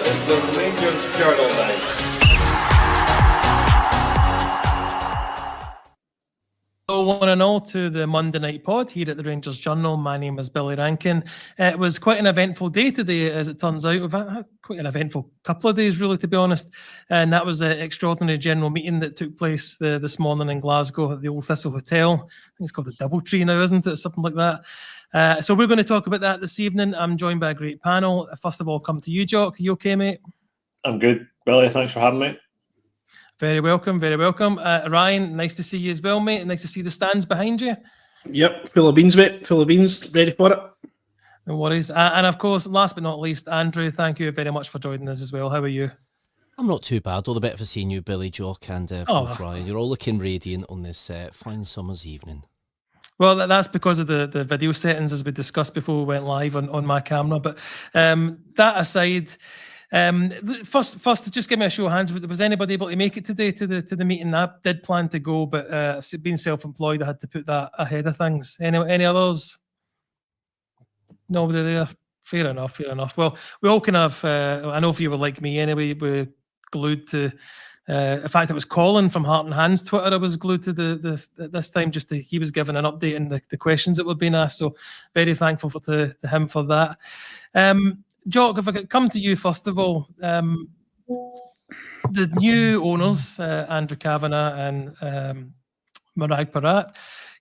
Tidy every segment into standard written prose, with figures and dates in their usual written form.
is the Rangers Journal now. Hello, one and all, to the Monday Night Pod here at the Rangers Journal. My name is Billy Rankin. It was quite an eventful day today, as it turns out. We've had quite an eventful couple of days, really, to be honest. And that was the extraordinary general meeting that took place this morning in Glasgow at the Old Thistle Hotel. I think it's called the Doubletree now, isn't it? Something like that. So we're going to talk about that this evening. I'm joined by a great panel. First of all, come to you, Jock. Are you okay, mate? I'm good, Billy. Thanks for having me. Very welcome, very welcome. Ryan, nice to see you as well, mate. Nice to see the stands behind you. Yep, full of beans, mate. Full of beans, ready for it. No worries. And of course, last but not least, Andrew, thank you very much for joining us as well. How are you? I'm not too bad. All the better for seeing you, Billy, Jock, and of course, Ryan. You're all looking radiant on this fine summer's evening. Well, that's because of the video settings, as we discussed before we went live on my camera. But that aside, first, just give me a show of hands. Was anybody able to make it today to the meeting? I did plan to go, but being self-employed, I had to put that ahead of things. Any others? Nobody there. Fair enough. Well, we all kind of. I know if you were like me anyway, we're glued to. In fact, it was Colin from Heart and Hands Twitter. I was glued to this time. He was giving an update on the questions that were being asked. So very thankful to him for that. Jock, if I could come to you first of all, the new owners, Andrew Cavenagh and Paraag Marathe,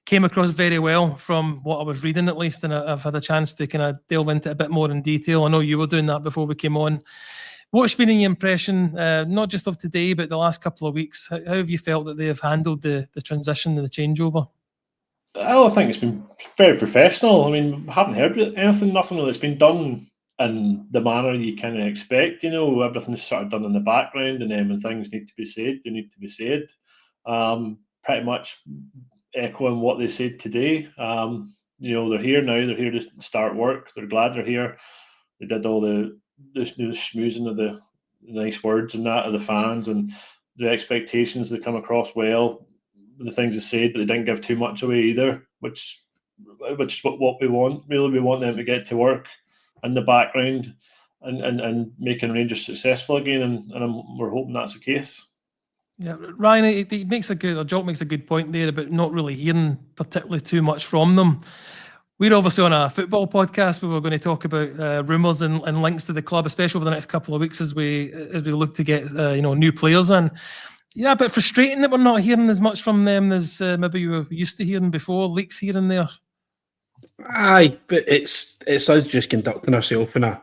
came across very well from what I was reading, at least, and I've had a chance to kind of delve into it a bit more in detail. I know you were doing that before we came on. What's been your impression, not just of today, but the last couple of weeks? How have you felt that they have handled the transition and the changeover? I think it's been very professional. I mean, I haven't heard nothing really. It's been done in the manner you kind of expect. You know, everything's sort of done in the background, and then when things need to be said, they need to be said. Pretty much echoing what they said today. You know, they're here now. They're here to start work. They're glad they're here. They did all the schmoozing of the nice words and that of the fans, and the expectations that come across well. The things they said, but they didn't give too much away either, which is what we want. Really, we want them to get to work in the background and making Rangers successful again, and we're hoping that's the case. Yeah, Ryan, Jock makes a good point there about not really hearing particularly too much from them. We're obviously on a football podcast where we're going to talk about rumours and links to the club, especially over the next couple of weeks as we look to get new players in. Yeah, a bit frustrating that we're not hearing as much from them as maybe we were used to hearing before. Leaks here and there. Aye, but it's us just conducting ourselves in a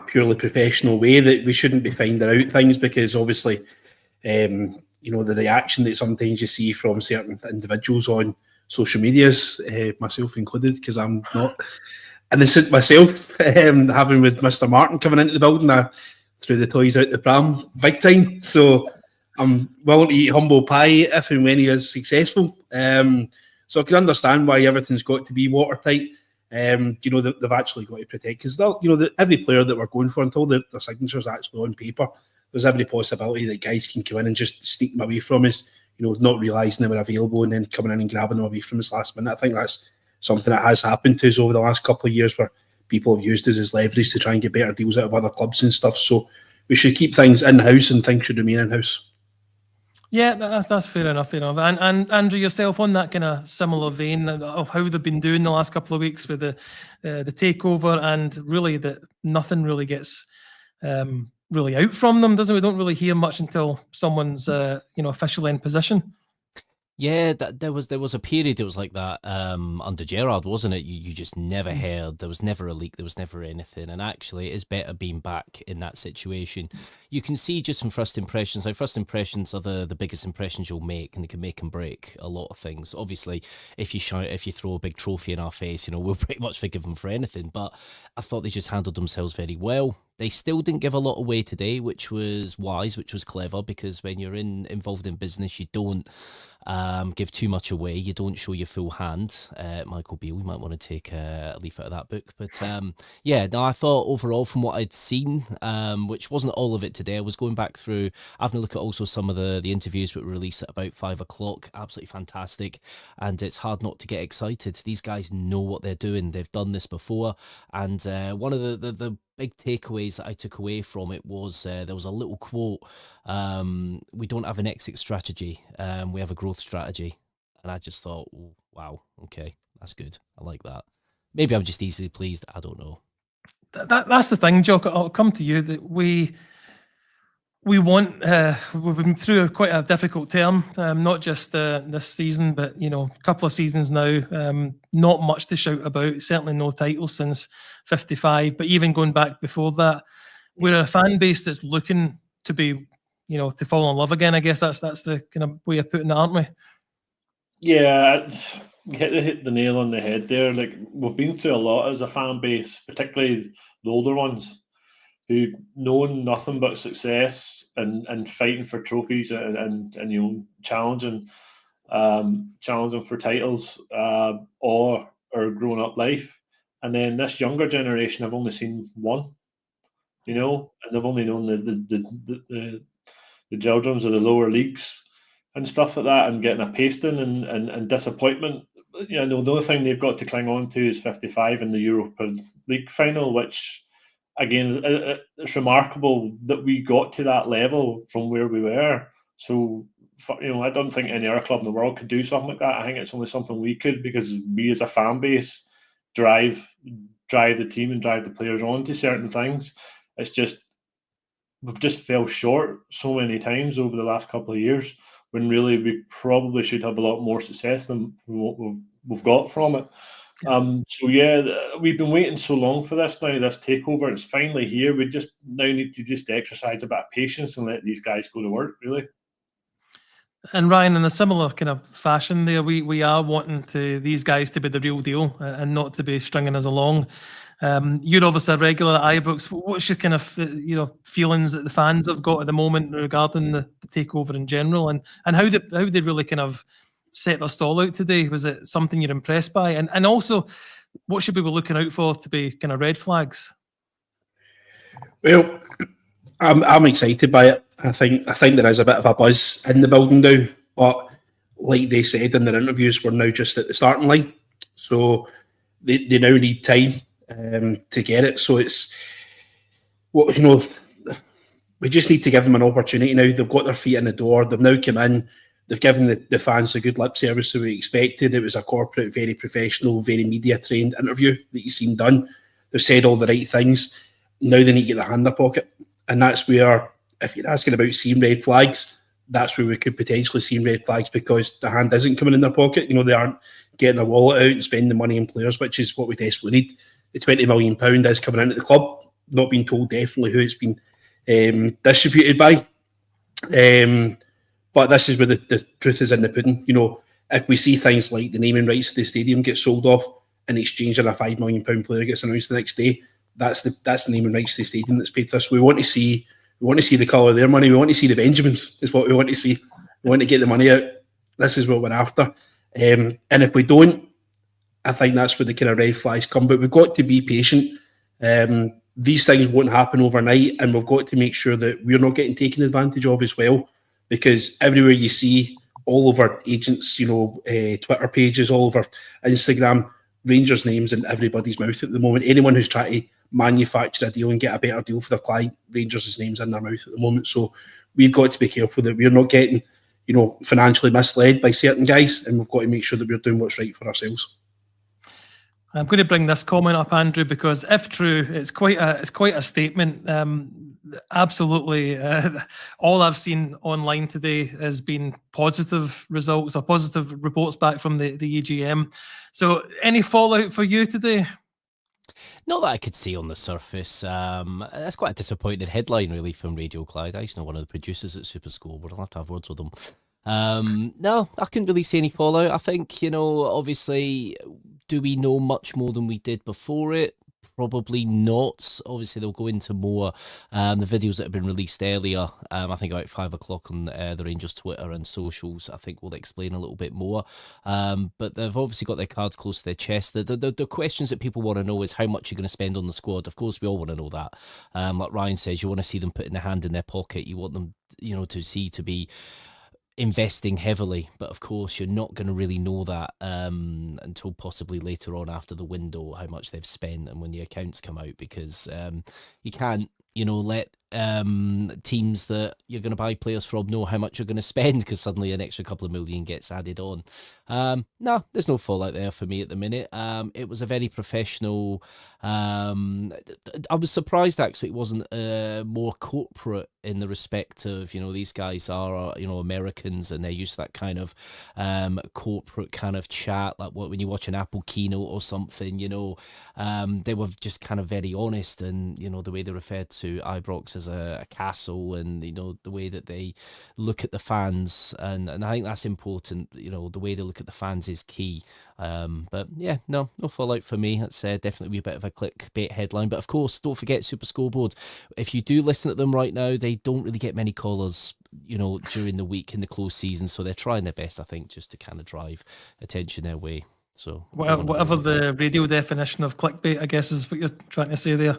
purely professional way, that we shouldn't be finding out things, because obviously, the reaction that sometimes you see from certain individuals on social medias, myself included, because I'm not innocent myself, having with Mr. Martin coming into the building, I threw the toys out the pram big time. So I'm willing to eat humble pie if and when he is successful. So I can understand why everything's got to be watertight. They've actually got to protect, because every player that we're going for, until their signature's actually on paper, there's every possibility that guys can come in and just sneak them away from us, not realising they were available and then coming in and grabbing them away from us last minute. I think that's something that has happened to us over the last couple of years, where people have used us as leverage to try and get better deals out of other clubs and stuff. So we should keep things in-house, and things should remain in-house. Yeah, that's fair enough. And Andrew, yourself, on that kind of similar vein of how they've been doing the last couple of weeks with the takeover, and really that nothing really gets really out from them, doesn't it? We don't really hear much until someone's officially in position. Yeah, there was a period it was like that under Gerrard, wasn't it? You just never heard. There was never a leak. There was never anything. And actually, it is better being back in that situation. You can see just from first impressions. Like, first impressions are the biggest impressions you'll make, and they can make and break a lot of things. Obviously, if you throw a big trophy in our face, we'll pretty much forgive them for anything. But I thought they just handled themselves very well. They still didn't give a lot away today, which was wise, which was clever, because when you're involved in business, you don't give too much away. You don't show your full hand. Michael Beale, you might want to take a leaf out of that book. But I thought overall, from what I'd seen, which wasn't all of it today, I was going back through, having a look at also some of the interviews that were released at about 5 o'clock. Absolutely fantastic. And it's hard not to get excited. These guys know what they're doing. They've done this before. And one of the big takeaways that I took away from it was there was a little quote. We don't have an exit strategy. We have a growth strategy. And I just thought, wow, okay, that's good. I like that. Maybe I'm just easily pleased. I don't know. That's the thing, Jock. I'll come to you. That we want. We've been through quite a difficult term, not just this season, but a couple of seasons now. Not much to shout about. Certainly no title since '55. But even going back before that, we're a fan base that's looking to be, to fall in love again. I guess that's the kind of way of putting it, aren't we? Yeah, you hit the nail on the head there. Like, we've been through a lot as a fan base, particularly the older ones, who've known nothing but success and fighting for trophies and challenging for titles or growing up life. And then this younger generation have only seen one, and they've only known the doldrums of the lower leagues and stuff like that, and getting a pasting and disappointment. The only thing they've got to cling on to is 55 in the Europa League final, which again, it's remarkable that we got to that level from where we were. So, I don't think any other club in the world could do something like that. I think it's only something we could, because we as a fan base drive the team and drive the players on to certain things. It's just, we've just fell short so many times over the last couple of years, when really we probably should have a lot more success than what we've got from it. So yeah, we've been waiting so long for this now, this takeover. It's finally here. We just now need to just exercise a bit of patience and let these guys go to work, really. And Ryan, in a similar kind of fashion there, we are wanting these guys to be the real deal and not to be stringing us along. You're obviously a regular at iBooks. What's your kind of feelings that the fans have got at the moment regarding the takeover in general, and how they really kind of set their stall out today? Was it something you're impressed by? And also, what should we be looking out for to be kind of red flags? Well, I'm excited by it. I think there is a bit of a buzz in the building now, but like they said in their interviews, we're now just at the starting line, so they now need time to get it. So it's we just need to give them an opportunity now. They've got their feet in the door. They've now come in. They've given the fans a good lip service that we expected. It was a corporate, very professional, very media trained interview that you've seen done. They've said all the right things. Now they need to get their hand in their pocket. And that's where, if you're asking about seeing red flags, that's where we could potentially see red flags, because the hand isn't coming in their pocket. They aren't getting their wallet out and spending the money on players, which is what we desperately need. The £20 million is coming into the club, not being told definitely who it's been distributed by. But this is where the truth is in the pudding. If we see things like the naming rights to the stadium get sold off in exchange of a £5 million player gets announced the next day, that's the naming rights to the stadium that's paid to us. We want to see the colour of their money. We want to see the Benjamins, is what we want to see. We want to get the money out. This is what we're after. And if we don't, I think that's where the kind of red flags come. But we've got to be patient. These things won't happen overnight, and we've got to make sure that we're not getting taken advantage of as well. Because everywhere you see, all of our agents, Twitter pages, all of our Instagram, Rangers names in everybody's mouth at the moment. Anyone who's trying to manufacture a deal and get a better deal for their client, Rangers' name's in their mouth at the moment. So we've got to be careful that we're not getting, financially misled by certain guys, and we've got to make sure that we're doing what's right for ourselves. I'm going to bring this comment up, Andrew, because if true, it's quite a statement. Absolutely, all I've seen online today has been positive results or positive reports back from the EGM. So, any fallout for you today? Not that I could see on the surface. That's quite a disappointing headline, really, from Radio Clyde. I used to know one of the producers at Super School, but I'll have to have words with them. No, I couldn't really see any fallout. I think, obviously, do we know much more than we did before it? Probably not. Obviously, they'll go into more the videos that have been released earlier. I think about 5 o'clock on the Rangers Twitter and socials. I think will explain a little bit more. But they've obviously got their cards close to their chest. The questions that people want to know is how much you're going to spend on the squad. Of course, we all want to know that. Like Ryan says, you want to see them putting their hand in their pocket. You want them, to be investing heavily, but of course you're not going to really know that until possibly later on after the window, how much they've spent and when the accounts come out, because you can't, let teams that you're going to buy players from know how much you're going to spend, because suddenly an extra couple of million gets added on. No, there's no fallout there for me at the minute. It was a very professional. I was surprised actually it wasn't more corporate in the respect of, these guys are, Americans, and they're used to that kind of corporate kind of chat, like when you watch an Apple keynote or something, they were just kind of very honest, and, the way they referred to Ibrox as a castle, and, the way that they look at the fans, and I think that's important, the way they look at the fans is key. But yeah, no fallout for me. It's definitely a bit of a clickbait headline, but of course, don't forget Super Scoreboard. If you do listen to them right now, they don't really get many callers, during the week in the close season, so they're trying their best, I think, just to kind of drive attention their way. So whatever the radio definition of clickbait, I guess, is what you're trying to say there.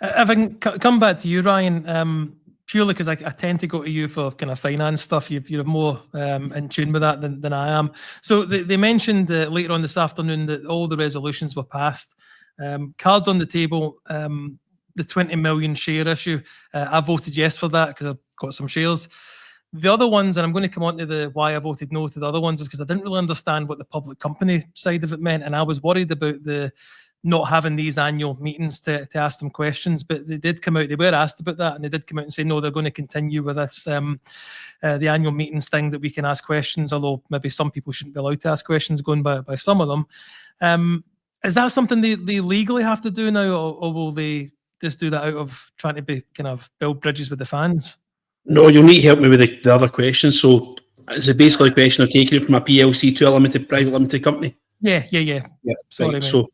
If I can come back to you, Ryan, purely because I tend to go to you for kind of finance stuff. You're more in tune with that than I am. So they mentioned later on this afternoon that all the resolutions were passed. Cards on the table, the 20 million share issue. I voted yes for that because I've got some shares. The other ones, and I'm going to come on to the why I voted no to the other ones, is because I didn't really understand what the public company side of it meant, and I was worried about the not having these annual meetings to ask them questions. But they did come out, they were asked about that, and they did come out and say, no, they're going to continue with this, the annual meetings thing, that we can ask questions, although maybe some people shouldn't be allowed to ask questions going by some of them. Is that something they legally have to do now, or will they just do that out of trying to be kind of build bridges with the fans? No, you'll need to help me with the other question. So is it basically a question of taking it from a PLC to a private limited company? Yeah. Sorry, right. So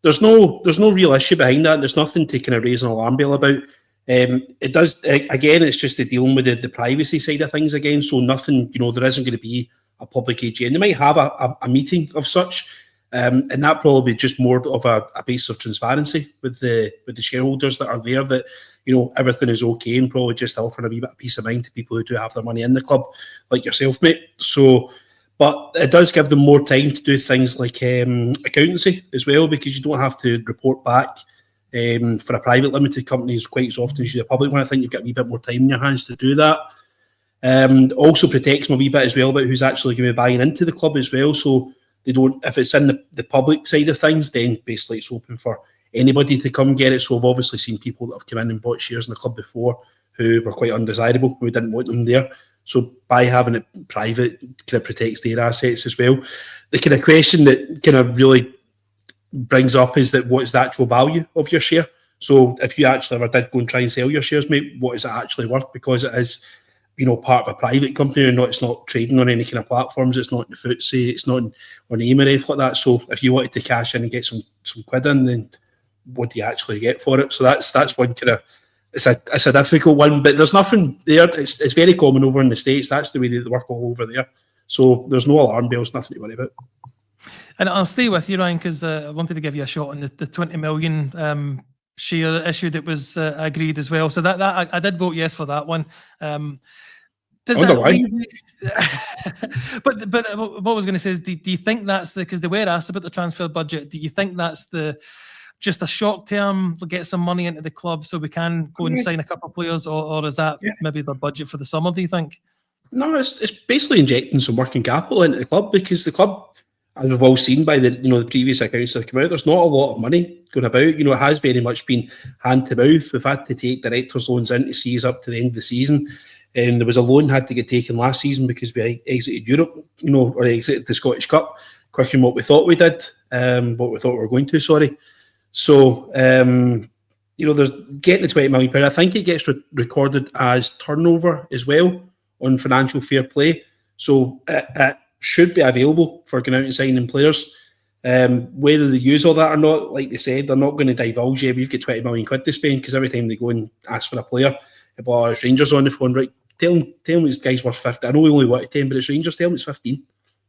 there's no real issue behind that. There's nothing to kind of raise an alarm bell about. It does, again, it's just dealing with the privacy side of things again. So nothing, there isn't going to be a public EGM. They might have a meeting of such, and that probably just more of a basis of transparency with the shareholders that are there, that everything is okay, and probably just offering a wee bit of peace of mind to people who do have their money in the club, like yourself, mate. So, but it does give them more time to do things like accountancy as well, because you don't have to report back for a private limited company as quite as often as you do a public one. I think you've got a wee bit more time in your hands to do that. Also protects them a wee bit as well about who's actually going to be buying into the club as well. So they don't, if it's in the public side of things, then basically it's open for anybody to come get it. So I've obviously seen people that have come in and bought shares in the club before who were quite undesirable. We didn't want them there. So by having it private, kind of protects their assets as well. The kind of question that kind of really brings up is that what is the actual value of your share? So if you actually ever did go and try and sell your shares, mate, what is it actually worth? Because it is, part of a private company, and it's not trading on any kind of platforms. It's not in the FTSE, it's not on AIM or anything like that. So if you wanted to cash in and get some quid in, then what do you actually get for it? So that's one kind of, it's a difficult one, but there's nothing there. It's very common over in the States. That's the way they work all over there. So there's no alarm bells, nothing to worry about. And I'll stay with you, Ryan, because I wanted to give you a shot on the 20 million share issue that was agreed as well. So that I did vote yes for that one. Does that but what I was going to say is, do you think that's because they were asked about the transfer budget, do you think that's just a short term to get some money into the club so we can go and sign a couple of players, or is that maybe the budget for the summer, do you think? No, it's basically injecting some working capital into the club, because the club, as we've all seen by the previous accounts that have come out, there's not a lot of money going about. It has very much been hand to mouth. We've had to take directors' loans in to see us up to the end of the season. And there was a loan had to get taken last season because we exited Europe, or exited the Scottish Cup quicker than what we thought we did, what we thought we were going to, sorry. So, there's getting the £20 million. I think it gets recorded as turnover as well on financial fair play. So it should be available for going out and signing players. Whether they use all that or not, like they said, they're not going to divulge, we've got 20 million quid to spend, because every time they go and ask for a player, it's Rangers on the phone, right? Tell him this guy's worth 50. I know we only wanted 10, but it's Rangers, tell him it's 15.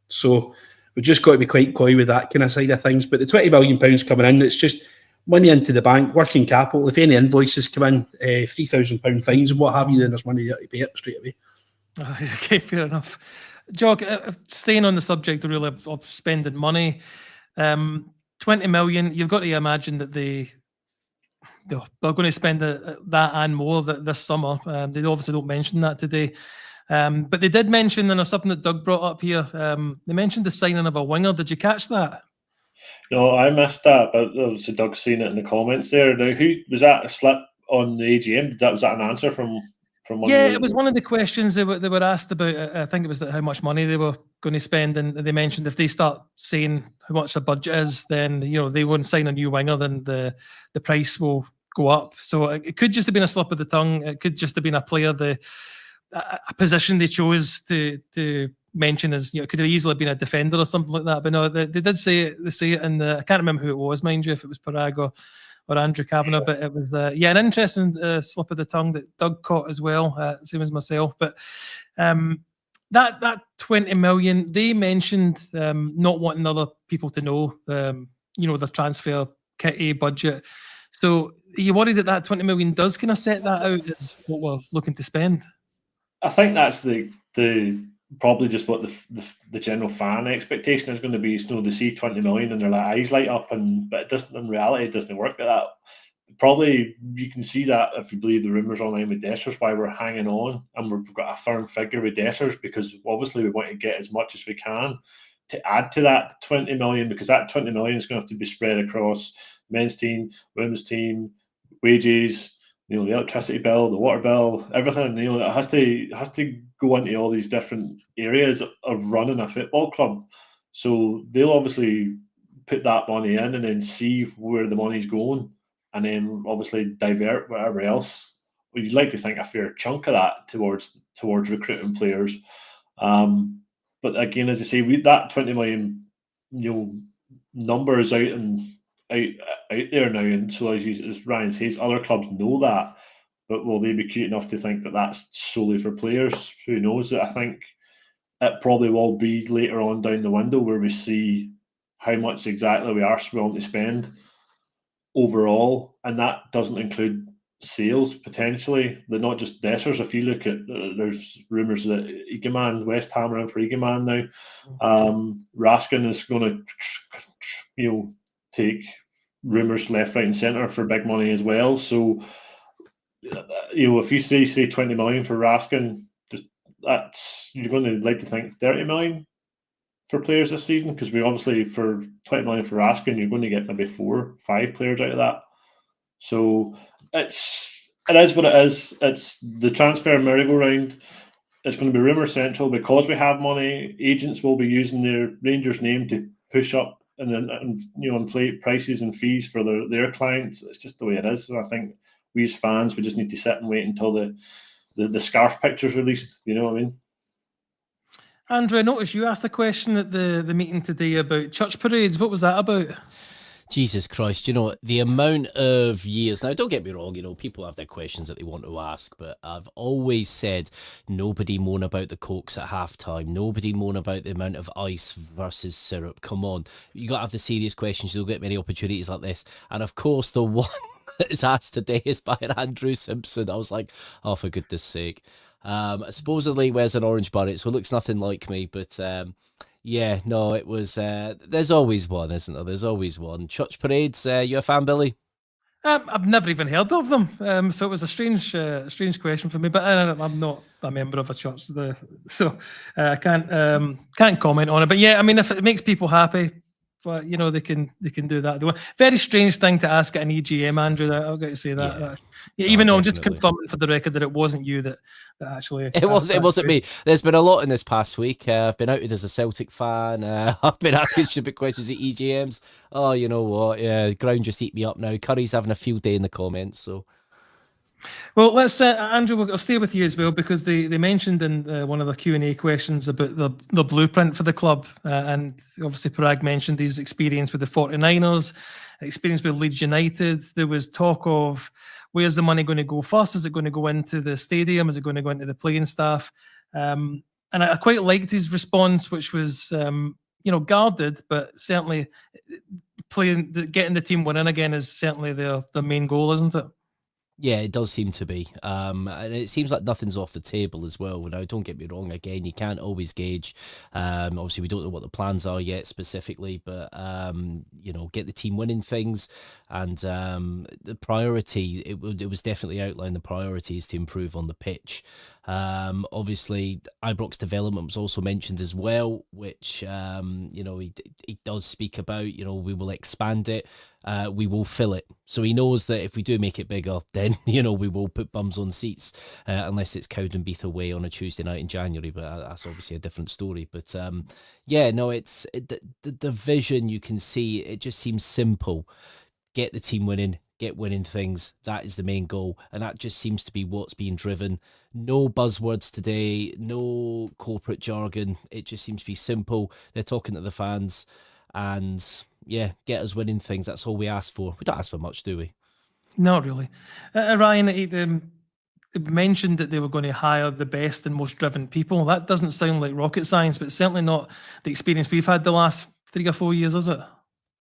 So we've just got to be quite coy with that kind of side of things. But the £20 million coming in, it's just money into the bank, working capital. If any invoices come in, £3,000 fines and what have you, then there's money there to pay it straight away. Okay, fair enough. Jog, staying on the subject really of spending money, 20 million, you've got to imagine that they're going to spend that and more this summer. They obviously don't mention that today. But they did mention, and there's something that Doug brought up here, they mentioned the signing of a winger. Did you catch that? No, I missed that, but obviously Doug's seen it in the comments there. Now, who was that a slip on the AGM? Was that an answer from one? Yeah, it was one of the questions they were asked about. I think it was how much money they were going to spend, and they mentioned if they start saying how much their budget is, then they won't sign a new winger, then the price will go up. So it could just have been a slip of the tongue. It could just have been a player, a position they chose to mention as it could have easily been a defender or something like that. But no, they did say it. They say it in the. I can't remember who it was, mind you, if it was Paraag or Andrew Cavenagh, but it was an interesting slip of the tongue that Doug caught as well, same as myself. But that 20 million, they mentioned not wanting other people to know, the transfer kitty budget. So are you worried that 20 million does kind of set that out as what we're looking to spend? I think that's the probably just what the general fan expectation is going to be. They see 20 million and their eyes light up, but it doesn't. In reality, it doesn't work like that. Probably you can see that if you believe the rumours online with Dessers, why we're hanging on and we've got a firm figure with Dessers, because obviously we want to get as much as we can to add to that 20 million, because that 20 million is going to have to be spread across men's team, women's team, wages, the electricity bill, the water bill, everything. It has to go into all these different areas of running a football club. So they'll obviously put that money in and then see where the money's going, and then obviously divert whatever else. Well, you'd like to think a fair chunk of that towards recruiting players. But again, as I say, that 20 million, number is out there now, and so as Ryan says, other clubs know that, but will they be cute enough to think that that's solely for players? Who knows? I think it probably will be later on down the window where we see how much exactly we are willing to spend overall, and that doesn't include sales potentially. They're not just Dessers. If you look at, there's rumours that EGM, West Ham are in for EGM now. Raskin is going to, take rumours left, right, and centre for big money as well. So, if you say 20 million for Raskin, you're going to like to think 30 million for players this season, because we obviously, for 20 million for Raskin, you're going to get maybe 4 or 5 players out of that. So it is what it is. It's the transfer merry-go-round. It's going to be rumour central because we have money. Agents will be using their Rangers name to push up and inflate prices and fees for their clients. It's just the way it is. So I think we as fans, we just need to sit and wait until the scarf picture's released. You know what I mean? Andrew, I noticed you asked a question at the meeting today about church parades. What was that about? Jesus Christ, the amount of years. Now, don't get me wrong, people have their questions that they want to ask, but I've always said nobody moan about the Cokes at halftime. Nobody moan about the amount of ice versus syrup. Come on. You got to have the serious questions. You'll get many opportunities like this. And of course, the one that is asked today is by Andrew Simpson. I was like, oh, for goodness sake. Supposedly wears an orange bonnet, so it looks nothing like me, but yeah, no, it was. There's always one, isn't there? There's always one. Church parades. You a fan, Billy? I've never even heard of them, so it was a strange question for me. But I'm not a member of a church, so I can't comment on it. But yeah, I mean, if it makes people happy, but they can do that. Very strange thing to ask at an EGM, Andrew. I've got to say that. Yeah, even though I'm just confirming for the record that it wasn't you that actually. It wasn't me. There's been a lot in this past week. I've been outed as a Celtic fan. I've been asking stupid questions at EGMs. Oh, you know what? Yeah, ground just eat me up now. Curry's having a field day in the comments. So. Well, let's Andrew. I'll stay with you as well, because they mentioned in one of the Q&A questions about the blueprint for the club, and obviously Paraag mentioned his experience with the 49ers, experience with Leeds United. There was talk of where's the money going to go first? Is it going to go into the stadium? Is it going to go into the playing staff? And I quite liked his response, which was guarded, but certainly getting the team winning again is certainly their main goal, isn't it? Yeah, it does seem to be. And it seems like nothing's off the table as well. Now, don't get me wrong, again, you can't always gauge. Obviously, we don't know what the plans are yet specifically, but, get the team winning things. And the priority, it was definitely outlined, the priority is to improve on the pitch. Obviously, Ibrox development was also mentioned as well, which, he does speak about, we will expand it. We will fill it. So he knows that if we do make it bigger, then, we will put bums on seats, unless it's Cowdenbeath away on a Tuesday night in January, but that's obviously a different story. But the vision you can see, it just seems simple. Get the team winning, get winning things. That is the main goal. And that just seems to be what's being driven. No buzzwords today, no corporate jargon. It just seems to be simple. They're talking to the fans and get us winning things. That's all we ask for. We don't ask for much, do we? Not really. Ryan, it mentioned that they were going to hire the best and most driven people. That doesn't sound like rocket science, but certainly not the experience we've had the last 3 or 4 years, is it?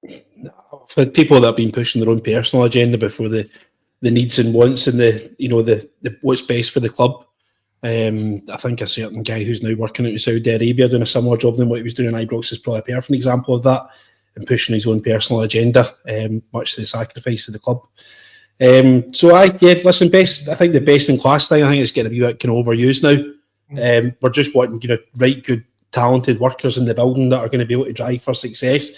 I've had people that have been pushing their own personal agenda before the needs and wants and the what's best for the club. I think a certain guy who's now working out in Saudi Arabia doing a similar job than what he was doing in Ibrox is probably a perfect example of that, and pushing his own personal agenda, much to the sacrifice of the club. Listen, best. I think the best in class thing, I think, is getting a wee bit kind of overused now. We're just wanting, right, good, talented workers in the building that are going to be able to drive for success.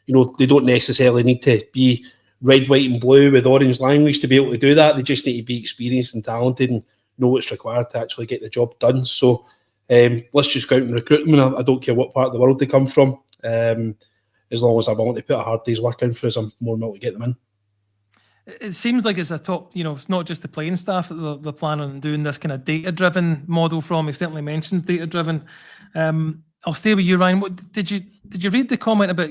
They don't necessarily need to be red, white, and blue with orange language to be able to do that. They just need to be experienced and talented and know what's required to actually get the job done. So let's just go out and recruit them. And I don't care what part of the world they come from. As long as I'm willing to put a hard day's work in for us, I'm more than willing to get them in. It seems like it's a top, it's not just the playing staff that they're planning on doing this kind of data-driven model from. He certainly mentions data-driven. I'll stay with you, Ryan. What did you read the comment about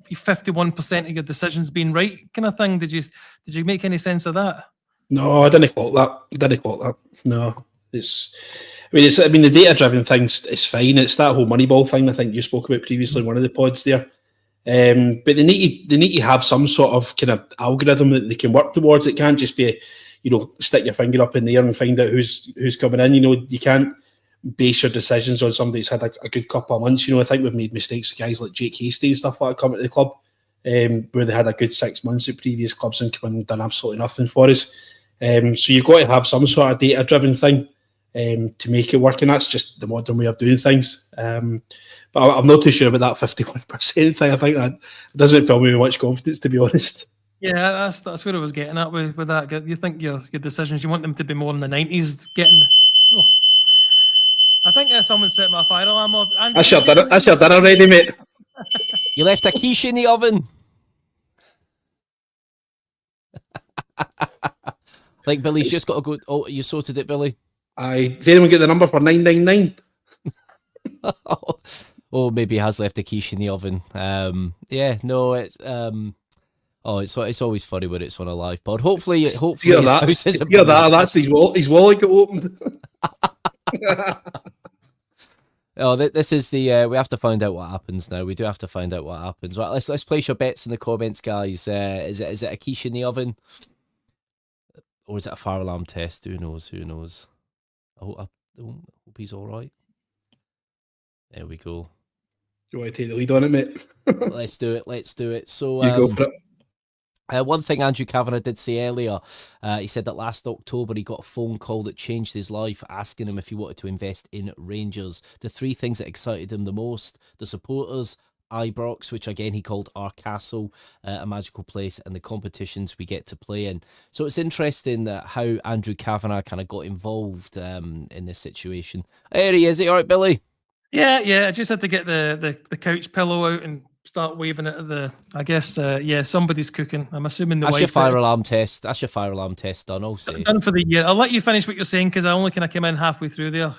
51% of your decisions being right, kind of thing? Did you make any sense of that? No, I didn't clock that. No, the data-driven thing is fine. It's that whole Moneyball thing I think you spoke about previously in one of the pods there. But they need to have some sort of kind of algorithm that they can work towards. It can't just be, stick your finger up in the air and find out who's coming in. You can't base your decisions on somebody who's had a good couple of months. I think we've made mistakes with guys like Jake Hasty and stuff like that coming to the club, where they had a good 6 months at previous clubs and come in and done absolutely nothing for us. So you've got to have some sort of data-driven thing to make it work, and that's just the modern way of doing things. But I'm not too sure about that 51% thing. I think that doesn't fill me with much confidence, to be honest. Yeah, that's where I was getting at with that. You think your decisions, you want them to be more in the 90s, I think someone set my fire alarm off. I should have done already, mate. You left a quiche in the oven. Like Billy's just got to go. Oh, you sorted it, Billy? Does anyone get the number for 999? Oh, maybe he has left a quiche in the oven. It's always funny when it's on a live pod. Hopefully his house isn't. That's his wallet got opened. Oh, this is the. We have to find out what happens now. We do have to find out what happens. Right, let's place your bets in the comments, guys. Is it a quiche in the oven, or is it a fire alarm test? Who knows? I hope he's all right. There we go. You want to take the lead on it, mate? Let's do it. So you go for it. One thing Andrew Cavenagh did say earlier, he said that last October he got a phone call that changed his life, asking him if he wanted to invest in Rangers. The 3 things that excited him the most: the supporters, Ibrox, which again he called our castle, a magical place, and the competitions we get to play in. So it's interesting how Andrew Cavenagh kind of got involved in this situation. There he is. All right, Billy? Yeah. I just had to get the couch pillow out and start waving it at I guess, somebody's cooking. I'm assuming that's your fire alarm test. That's your fire alarm test done. I'll say done for the year. I'll let you finish what you're saying because I only kind of came in halfway through there.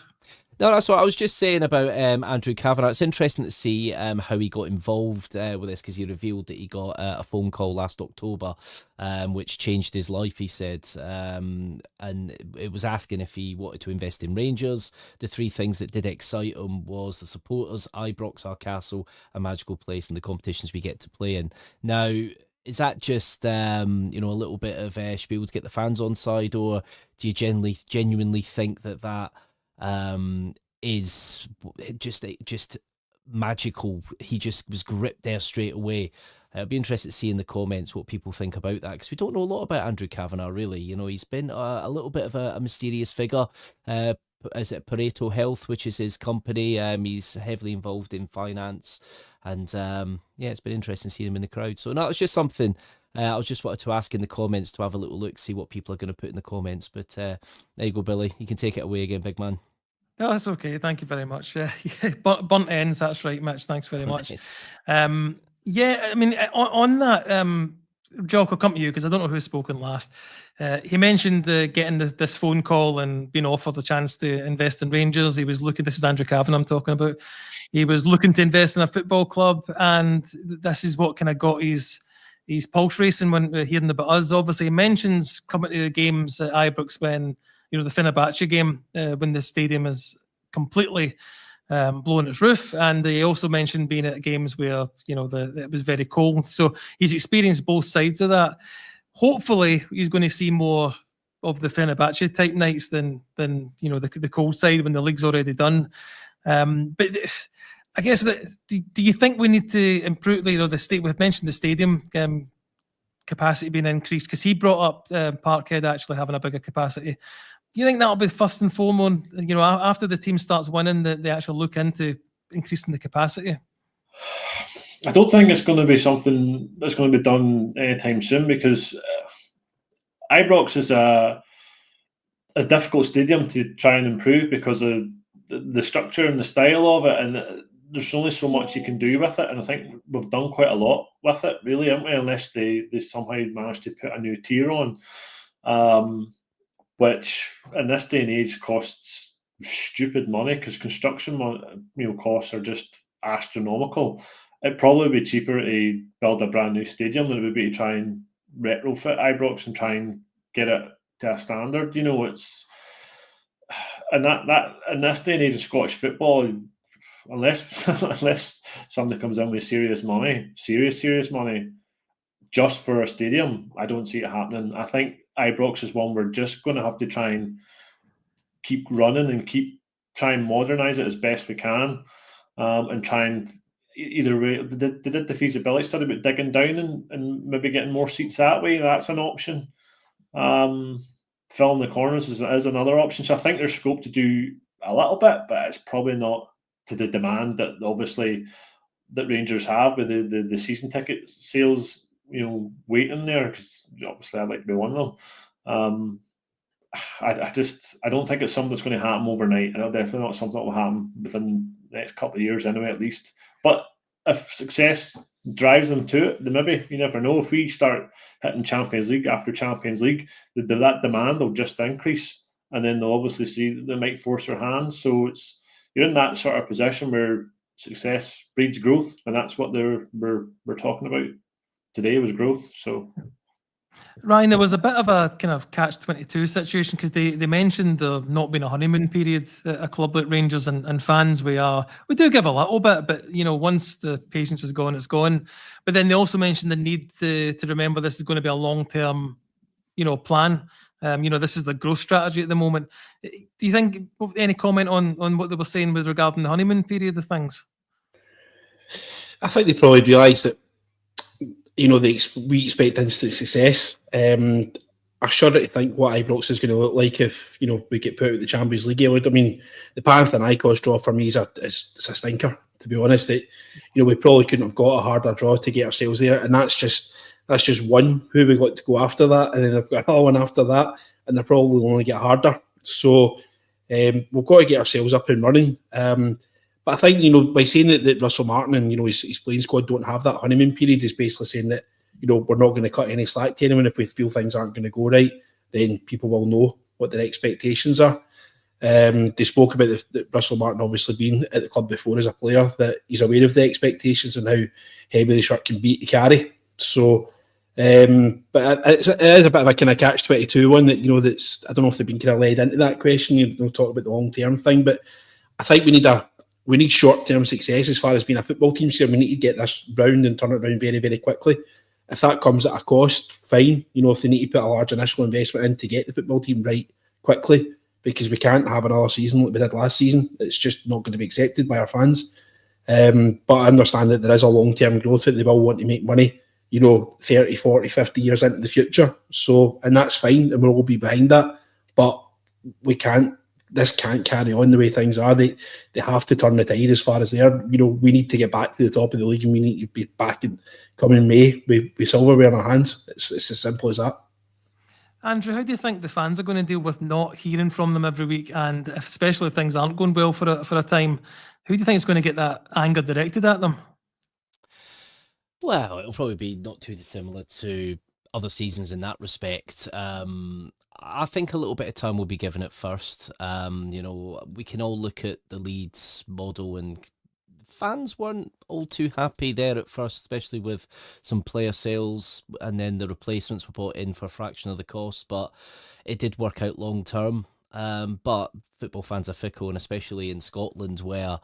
No, that's what I was just saying about Andrew Cavenagh. It's interesting to see how he got involved with this, because he revealed that he got a phone call last October, which changed his life, he said. And it was asking if he wanted to invest in Rangers. The 3 things that did excite him was the supporters, Ibrox, our castle, a magical place, and the competitions we get to play in. Now, is that just a little bit of spiel to get the fans on side, or do you genuinely think that is just magical? He just was gripped there straight away. I'd be interested to see in the comments what people think about that, because we don't know a lot about Andrew Cavenagh, really. He's been a little bit of a mysterious figure. Is it Pareto Health, which is his company? He's heavily involved in finance, and it's been interesting seeing him in the crowd. So no, it's just something I was just wanted to ask in the comments, to have a little look, see what people are going to put in the comments. But there you go, Billy. You can take it away again, big man. No, that's okay. Thank you very much. Yeah, burnt ends. That's right, Mitch. Thanks very much. Yeah, I mean, on that, Jock, I'll come to you because I don't know who's spoken last. He mentioned getting this phone call and being offered the chance to invest in Rangers. He was looking, this is Andrew Cavenagh I'm talking about. He was looking to invest in a football club, and this is what kind of got his pulse racing when hearing about us. Obviously, he mentions coming to the games at Ibrox when, the Fenerbahce game, when the stadium is completely blowing its roof, and they also mentioned being at games where it was very cold. So he's experienced both sides of that. Hopefully, he's going to see more of the Fenerbahce type nights than the cold side when the league's already done. But I guess do you think we need to improve the state? We've mentioned the stadium capacity being increased, because he brought up Parkhead actually having a bigger capacity. Do you think that'll be first and foremost, after the team starts winning, that they actually look into increasing the capacity? I don't think it's going to be something that's going to be done anytime soon, because Ibrox is a difficult stadium to try and improve because of the structure and the style of it, and there's only so much you can do with it. And I think we've done quite a lot with it, really, haven't we? Unless they somehow managed to put a new tier on. Which in this day and age costs stupid money, because construction costs are just astronomical. It'd probably be cheaper to build a brand new stadium than it would be to try and retrofit Ibrox and try and get it to a standard. It's and that in this day and age of Scottish football, unless somebody comes in with serious money, just for a stadium, I don't see it happening. I think Ibrox is one we're just going to have to try and keep running and try and modernise it as best we can, and try and either way. They did the feasibility study about digging down and maybe getting more seats that way. That's an option. Filling the corners is another option. So I think there's scope to do a little bit, but it's probably not to the demand that obviously that Rangers have with the season ticket sales, waiting there, because obviously I'd like to be one of them. I don't think it's something that's going to happen overnight, and definitely not something that will happen within the next couple of years anyway, at least. But if success drives them to it, then maybe, you never know. If we start hitting Champions League after Champions League, that demand will just increase, and then they'll obviously see they might force their hands. So you're in that sort of position where success breeds growth, and that's what we're talking about today, was growth. So, Ryan, there was a bit of a kind of catch-22 situation, because they mentioned there not being a honeymoon period at a club like Rangers, and fans we do give a little bit, but once the patience is gone, it's gone. But then they also mentioned the need to remember this is going to be a long-term plan. This is the growth strategy at the moment. Do you think any comment on what they were saying with regarding the honeymoon period of things? I think they probably realised that we expect instant success. I shudder to think what Ibrox is going to look like if we get put out of the Champions League. The Panathinaikos draw for me is a stinker, to be honest. We probably couldn't have got a harder draw to get ourselves there, and that's just one who we got to go after that, and then they've got another one after that, and they're probably only get harder. So we've got to get ourselves up and running. But I think, by saying that Russell Martin and, his playing squad don't have that honeymoon period, is basically saying that, we're not going to cut any slack to anyone. If we feel things aren't going to go right, then people will know what their expectations are. They spoke about Russell Martin obviously being at the club before as a player, that he's aware of the expectations and how heavy the shirt can be to carry. So, but it is a bit of a kind of catch-22 one that, that's, I don't know if they've been kind of led into that question, talk about the long-term thing, but I think we need short-term success as far as being a football team. So we need to get this round and turn it around very, very quickly. If that comes at a cost, fine. You know, if they need to put a large initial investment in to get the football team right quickly, because we can't have another season like we did last season. It's just not going to be accepted by our fans. But I understand that there is a long-term growth that they will want to make money, you know, 30, 40, 50 years into the future. So, and that's fine, and we'll all be behind that. But this can't carry on the way things are. They have to turn the tide as far as they're, you know, we need to get back to the top of the league, and we need to be back in coming May with silverware in our hands. It's as simple as that. Andrew, how do you think the fans are going to deal with not hearing from them every week, and especially if things aren't going well for a time? Who do you think is going to get that anger directed at them? Well, it'll probably be not too dissimilar to other seasons in that respect. I think a little bit of time will be given at first. You know, we can all look at the Leeds model, and fans weren't all too happy there at first, especially with some player sales, and then the replacements were brought in for a fraction of the cost, but it did work out long term. But football fans are fickle, and especially in Scotland, where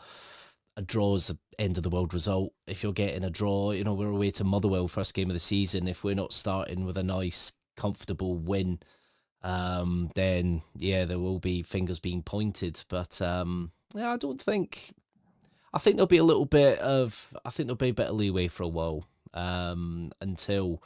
a draw is the end of the world result. If you're getting a draw, you know, we're away to Motherwell first game of the season. If we're not starting with a nice, comfortable win, then yeah, there will be fingers being pointed. But yeah, I think there'll be a bit of leeway for a while, until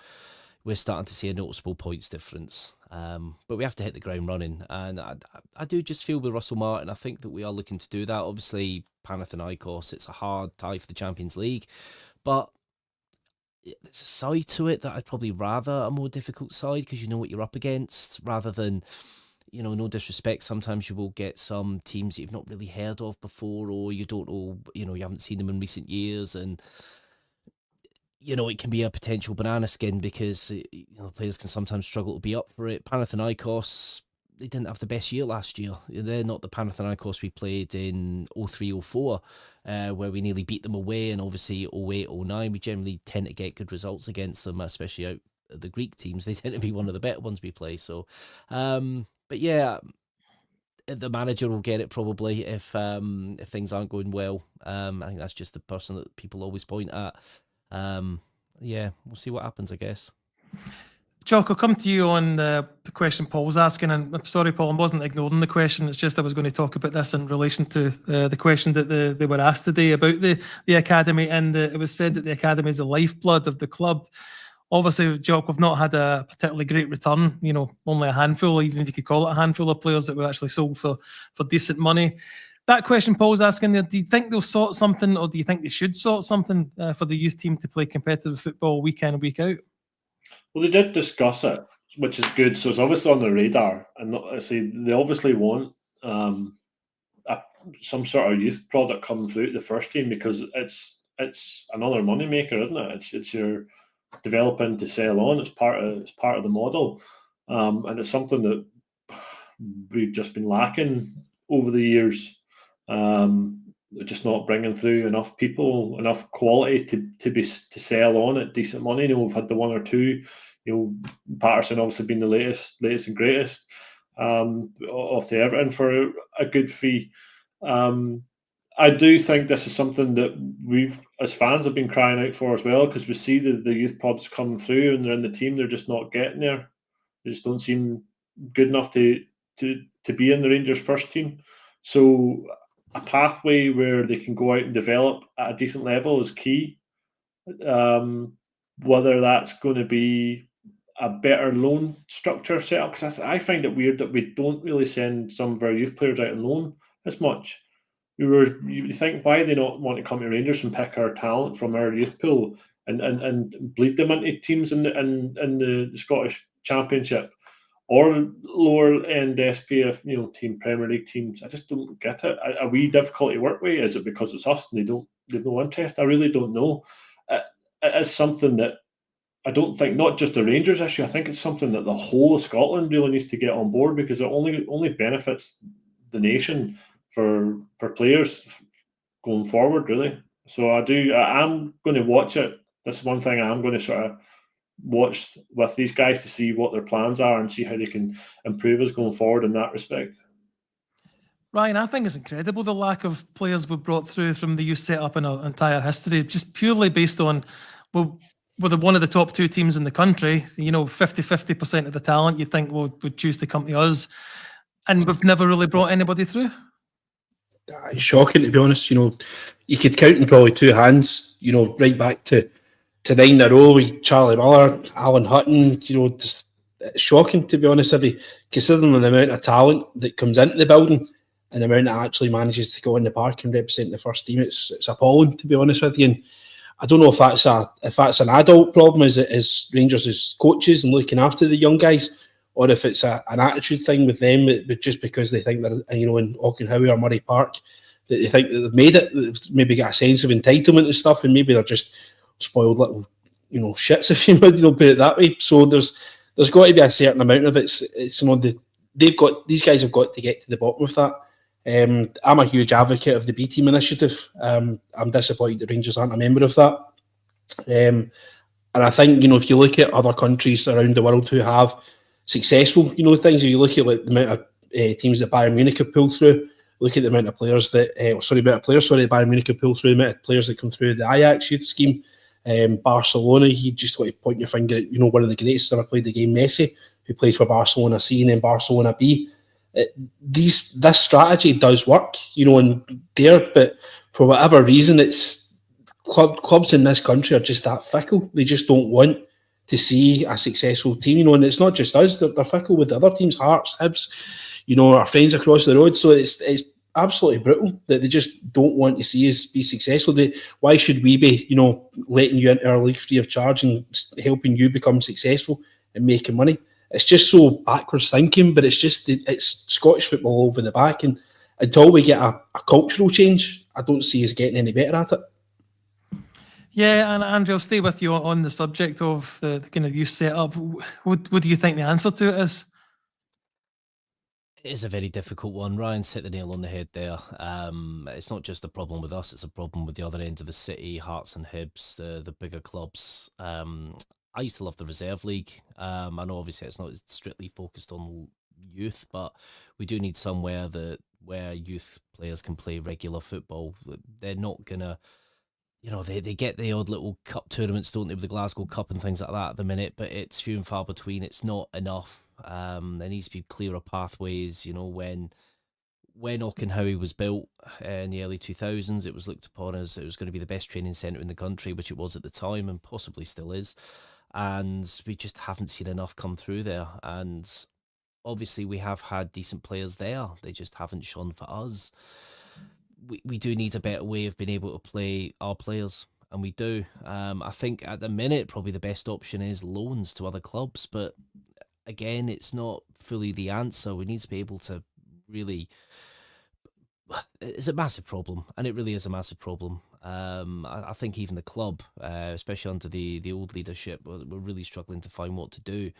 we're starting to see a noticeable points difference. But we have to hit the ground running, and I do just feel with Russell Martin, I think that we are looking to do that. Obviously, Panathinaikos, it's a hard tie for the Champions League, but there's a side to it that I'd probably rather a more difficult side, because you know what you're up against, rather than, you know, no disrespect, sometimes you will get some teams that you've not really heard of before, or you don't know, you know, you haven't seen them in recent years, and you know, it can be a potential banana skin, because you know, players can sometimes struggle to be up for it. Panathinaikos, they didn't have the best year last year. They're not the Panathinaikos we played in 03-04, where we nearly beat them away, and obviously 08-09, we generally tend to get good results against them, especially out of the Greek teams. They tend to be one of the better ones we play. So, but yeah, the manager will get it probably if things aren't going well. I think that's just the person that people always point at. Yeah, we'll see what happens, I guess. Jock, I'll come to you on the question Paul's asking, and I'm sorry, Paul, I wasn't ignoring the question. It's just I was going to talk about this in relation to the question that they were asked today about the academy, and it was said that the academy is the lifeblood of the club. Obviously, Jock, we've not had a particularly great return. You know, only a handful, even if you could call it a handful of players that were actually sold for decent money. That question Paul's asking there, do you think they'll sort something, or do you think they should sort something for the youth team to play competitive football week in and week out? Well, they did discuss it, which is good. So it's obviously on the radar, and I say they obviously want some sort of youth product coming through to the first team, because it's another money maker, isn't it? It's your developing to sell on. It's part of the model, and it's something that we've just been lacking over the years. Just not bringing through enough people, enough quality to sell on at decent money. You know, we've had the one or two. You know, Patterson obviously been the latest and greatest off to Everton for a good fee. I do think this is something that we've, as fans, have been crying out for as well, because we see the youth pods coming through and they're in the team, they're just not getting there. They just don't seem good enough to be in the Rangers first team. So a pathway where they can go out and develop at a decent level is key. Whether that's going to be a better loan structure set up, because I find it weird that we don't really send some of our youth players out on loan as much. You think, why they not want to come to Rangers and pick our talent from our youth pool and bleed them into teams in the Scottish Championship or lower end SPF, you know, team Premier League teams. I just don't get it. Are we difficult to work with? Is it because it's us and they've no interest? I really don't know. It is something that I don't think, not just a Rangers issue. I think it's something that the whole of Scotland really needs to get on board, because it only benefits the nation for players going forward, really. So I'm going to watch it. That's one thing I'm going to sort of watch with these guys, to see what their plans are and see how they can improve us going forward in that respect. Ryan, I think it's incredible the lack of players we've brought through from the youth setup in our entire history, just purely based on, well, were one of the top 2 teams in the country, 50% of the talent you think would choose to come to us, and we've never really brought anybody through. It's shocking, to be honest. You could count in probably 2 hands, right back to 9 in a row with Charlie Miller, Alan Hutton. Just, it's shocking, to be honest with you, considering the amount of talent that comes into the building and the amount that actually manages to go in the park and represent the first team. It's appalling, to be honest with you. And I don't know if that's an adult problem as Rangers as coaches and looking after the young guys, or if it's an attitude thing with them, but just because they think they're, in Auchenhowie or Murray Park, that they think that they've made it, they've maybe got a sense of entitlement and stuff, and maybe they're just spoiled little, shits, if you would, put it that way. So there's got to be a certain amount of it. These guys have got to get to the bottom of that. I'm a huge advocate of the B Team initiative. I'm disappointed the Rangers aren't a member of that. And I think, if you look at other countries around the world who have successful, things, if you look at like the amount of teams that Bayern Munich have pulled through, look at the amount of players that, Bayern Munich have pulled through, the amount of players that come through the Ajax youth scheme, Barcelona, you just got to point your finger at, one of the greatest ever played the game, Messi, who played for Barcelona C and then Barcelona B. This strategy does work, and there, but for whatever reason, it's clubs in this country are just that fickle. They just don't want to see a successful team, and it's not just us; they're fickle with the other teams, Hearts, Hibs, our friends across the road. So it's absolutely brutal that they just don't want to see us be successful. Why should we be, letting you into our league free of charge and helping you become successful and making money? It's just so backwards thinking, but it's Scottish football over the back, and until we get a cultural change, I don't see us getting any better at it. Yeah, and Andrew, I'll stay with you on the subject of the kind of youth setup. What do you think the answer to it is? It is a very difficult one. Ryan's hit the nail on the head there. It's not just a problem with us, it's a problem with the other end of the city, Hearts and Hibs, the bigger clubs. I used to love the Reserve League. I know obviously it's not strictly focused on youth, but we do need somewhere where youth players can play regular football. They're not going to, they get the odd little cup tournaments, don't they, with the Glasgow Cup and things like that at the minute, but it's few and far between. It's not enough. There needs to be clearer pathways. When Auchenhowie was built in the early 2000s, it was looked upon as it was going to be the best training centre in the country, which it was at the time and possibly still is. And we just haven't seen enough come through there. And obviously we have had decent players there. They just haven't shone for us. We do need a better way of being able to play our players, and we do. I think at the minute, probably the best option is loans to other clubs. But again, it's not fully the answer. We need to be able to really... It's a massive problem, and it really is a massive problem. I think even the club, especially under the old leadership, we're really struggling to find what to do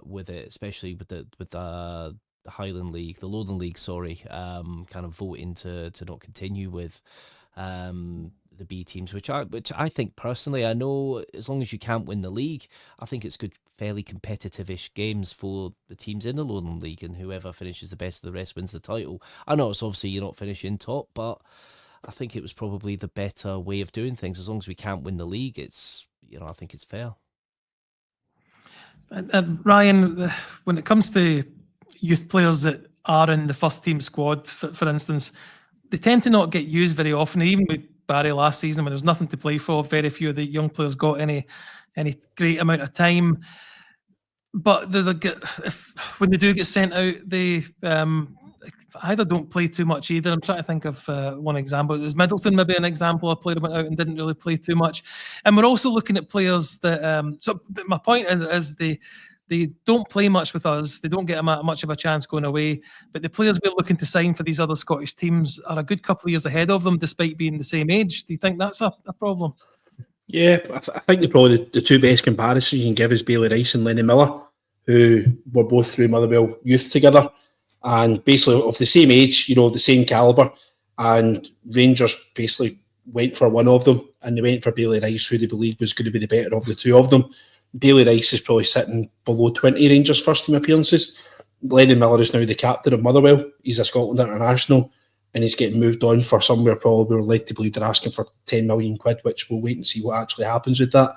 with it, especially with the Highland League, the Lowland League, kind of voting to not continue with the B teams, which I think personally, I know as long as you can't win the league, I think it's good, fairly competitive-ish games for the teams in the Lowland League, and whoever finishes the best of the rest wins the title. I know it's obviously you're not finishing top, but I think it was probably the better way of doing things. As long as we can't win the league, it's, I think it's fair. And Ryan, when it comes to youth players that are in the first team squad, for instance, they tend to not get used very often. Even with Barry last season, when there was nothing to play for, very few of the young players got any great amount of time. But when they do get sent out, they either don't play too much either. I'm trying to think of one example. There's Middleton, maybe an example. A player that went out and didn't really play too much. And we're also looking at players that... so my point is they don't play much with us. They don't get much of a chance going away. But the players we're looking to sign for these other Scottish teams are a good couple of years ahead of them, despite being the same age. Do you think that's a problem? Yeah, I think probably the two best comparisons you can give is Bailey Rice and Lenny Miller, who were both through Motherwell Youth together, and basically of the same age, the same calibre. And Rangers basically went for one of them, and they went for Bailey Rice, who they believed was going to be the better of the two of them. Bailey Rice is probably sitting below 20 Rangers first team appearances. Lenny Miller is now the captain of Motherwell. He's a Scotland international, and he's getting moved on for somewhere probably we're led to believe they're asking for 10 million quid, which we'll wait and see what actually happens with that.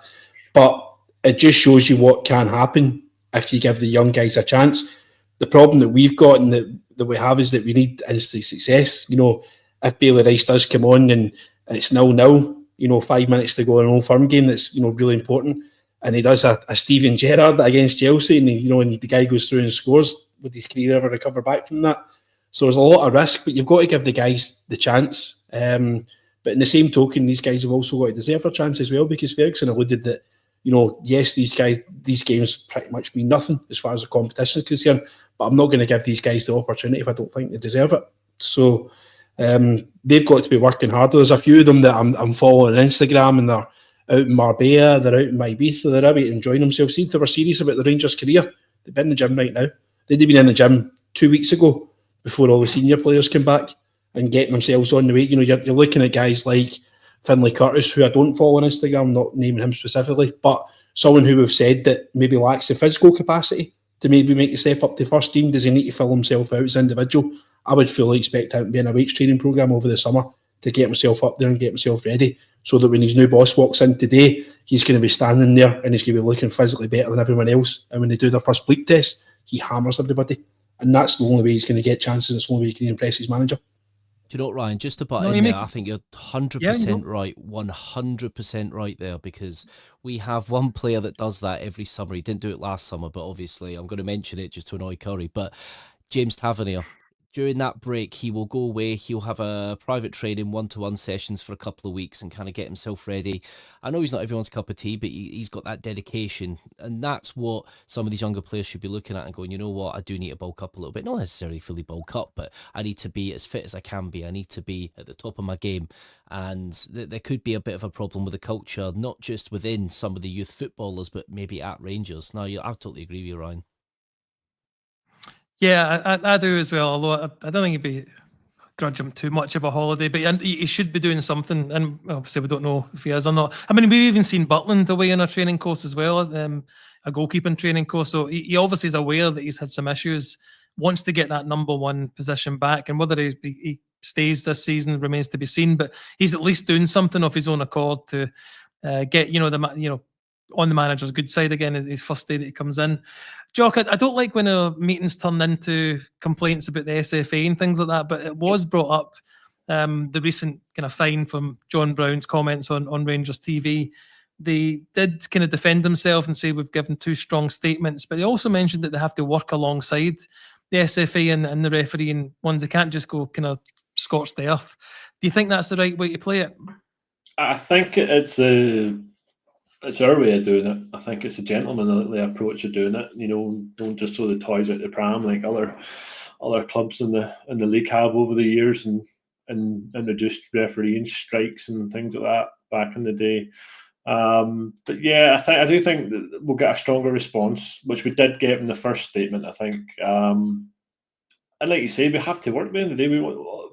but it just shows you what can happen if you give the young guys a chance. The problem that we've got and that we have is that we need instant success. You know, if Bailey Rice does come on and it's 0-0, you know, 5 minutes to go in an Old Firm game that's, you know, really important, and he does a Steven Gerrard against Chelsea, and and the guy goes through and scores, would his career ever recover back from that? So there's a lot of risk, but you've got to give the guys the chance. But in the same token, these guys have also got to deserve a chance as well, because Ferguson alluded that, you know, yes, these games pretty much mean nothing as far as the competition is concerned, but I'm not going to give these guys the opportunity if I don't think they deserve it. So they've got to be working harder. There's a few of them that I'm following on Instagram, and they're out in Marbella, they're out in Ibiza, they're out enjoying themselves. See if they were serious about the Rangers' career, they've been in the gym right now. They'd have been in the gym 2 weeks ago before all the senior players came back and getting themselves on the way. You know, you're looking at guys like Finlay Curtis, who I don't follow on Instagram, not naming him specifically, but someone who we've said that maybe lacks the physical capacity to maybe make the step up to first team. Does he need to fill himself out as an individual? I would fully expect him to be in a weights training programme over the summer to get himself up there and get himself ready, so that when his new boss walks in today, he's going to be standing there and he's going to be looking physically better than everyone else. And when they do their first bleep test, he hammers everybody. And that's the only way he's going to get chances. It's the only way he can impress his manager. Do you know what, Ryan? Just to butt No, in you there, make- I think you're 100% right, 100% right there, because we have one player that does that every summer. He didn't do it last summer, but obviously I'm going to mention it just to annoy Curry. But James Tavernier, during that break, he will go away. He'll have a private training, one-to-one sessions for a couple of weeks and kind of get himself ready. I know he's not everyone's cup of tea, but he's got that dedication. And that's what some of these younger players should be looking at and going, you know what, I do need to bulk up a little bit. Not necessarily fully bulk up, but I need to be as fit as I can be. I need to be at the top of my game. And there could be a bit of a problem with the culture, not just within some of the youth footballers, but maybe at Rangers. No, I totally agree with you, Ryan. Yeah, I do as well. Although I don't think he'd be grudge him too much of a holiday, but he should be doing something. And obviously, we don't know if he is or not. I mean, we've even seen Butland away on a training course as well, a goalkeeping training course. So he obviously is aware that he's had some issues. Wants to get that number one position back, and whether he stays this season remains to be seen. But he's at least doing something of his own accord to get on the manager's good side again. His first day that he comes in. Jock, I don't like when our meetings turn into complaints about the SFA and things like that, but it was brought up, the recent kind of fine from John Brown's comments on Rangers TV. They did kind of defend themselves and say we've given too strong statements, but they also mentioned that they have to work alongside the SFA and the refereeing ones. They can't just go kind of scorch the earth. Do you think that's the right way to play it? I think it's our way of doing it. I think it's a gentlemanly approach of doing it. You know, don't just throw the toys out the pram like other clubs in the league have over the years, and introduced refereeing strikes and things like that back in the day. But yeah, I do think that we'll get a stronger response, which we did get in the first statement, I think. And like you say, we have to work. At the end of the day,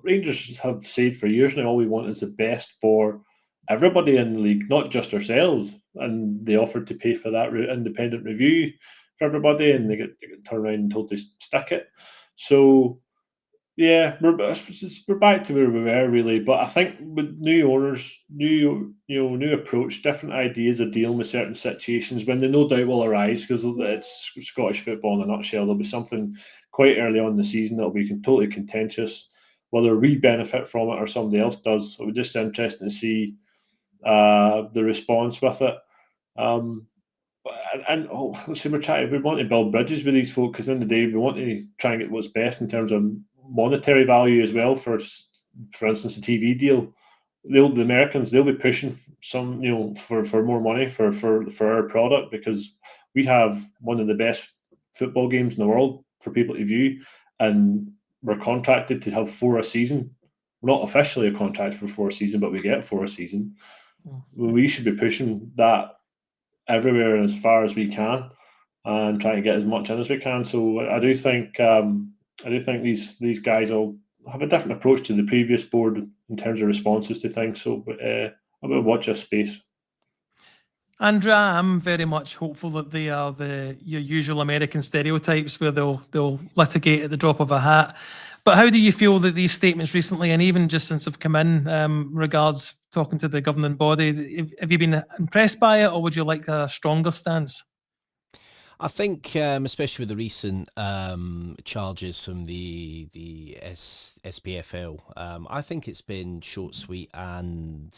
Rangers have said for years now, all we want is the best for everybody in the league, not just ourselves. And they offered to pay for that independent review for everybody, and they get turned around and told to stick it. So yeah, we're back to where we were really. But I think with new owners, new approach, different ideas of dealing with certain situations, when they no doubt will arise, because it's Scottish football in a nutshell. There'll be something quite early on in the season that'll be totally contentious, whether we benefit from it or somebody else does. So we're just interested to see the response with it. Let's say we want to build bridges with these folk, because in the day we want to try and get what's best in terms of monetary value as well. For instance, the TV deal, the Americans, they'll be pushing some, for more money for our product, because we have one of the best football games in the world for people to view, and we're contracted to have 4 a season. We're not officially a contract for 4 a season, but we get 4 a season. We should be pushing that everywhere as far as we can, and trying to get as much in as we can. So I do think these guys will have a different approach to the previous board in terms of responses to things. So I'm going to watch this space. Andrew, I'm very much hopeful that they are your usual American stereotypes where they'll litigate at the drop of a hat. But how do you feel that these statements recently, and even just since they've come in, regards talking to the governing body, have you been impressed by it, or would you like a stronger stance? I think, especially with the recent charges from the SPFL, I think it's been short, sweet, and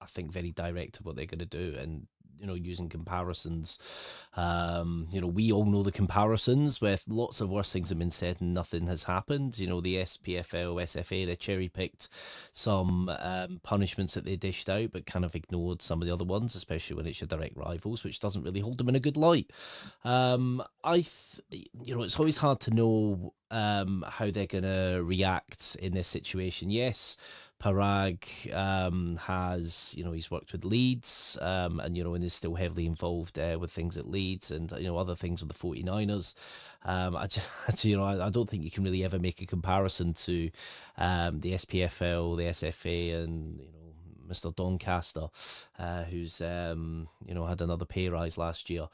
I think very direct to what they're going to do. And using comparisons, we all know the comparisons where lots of worse things have been said and nothing has happened. The SPFL, SFA, they cherry picked some punishments that they dished out, but kind of ignored some of the other ones, especially when it's your direct rivals, which doesn't really hold them in a good light. It's always hard to know how they're going to react in this situation. Yes, Paraag has, he's worked with Leeds and is still heavily involved with things at Leeds and, other things with the 49ers. I don't think you can really ever make a comparison to the SPFL, the SFA and, Mr. Doncaster, who's, had another pay rise last year.